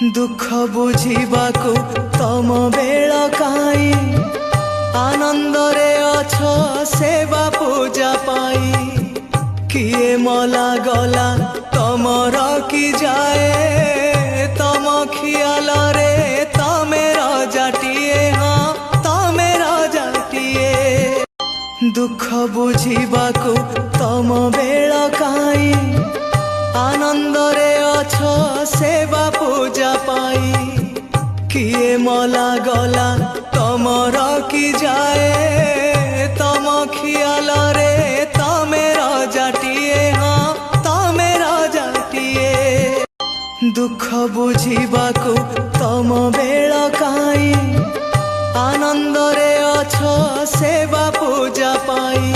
दुख बुझिबाकु तम बेल काई आनंद रे अछ सेवा पूजा पाई किए मला गला तम रखी जाए तम खियाल रे तमे रजाटिए हाँ तमे रजाटिए दुख बुझिबाकु तम बेल काई आनंद रे अछ सेवा पूजा पाई किए मला गला तम रखी जाए तम खियाल रे तमे रजाटिए हाँ तमे रजाटिए दुख बुझिबाकु तम बेल काई आनंद रे अछ सेवा पूजा पाई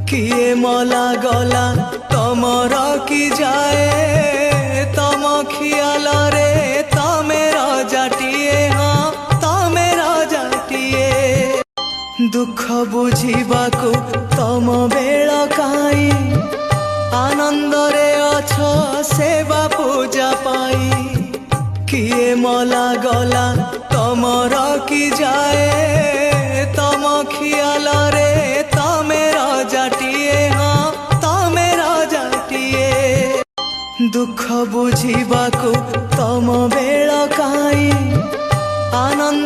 किए मला गला तम रखी जाए तम खियाल रे तमे रजाटिए हाँ तमे रजाटिए दुख बुझिबाकु तम बेल काई आनंद रे अछ सेवा पूजा पाई किए मला गला तम रखी जाए तम खियाल रे तमे रजाटिए हाँ तमे रजाटिए दुख बुझिबाकु तम बेल काई आनंद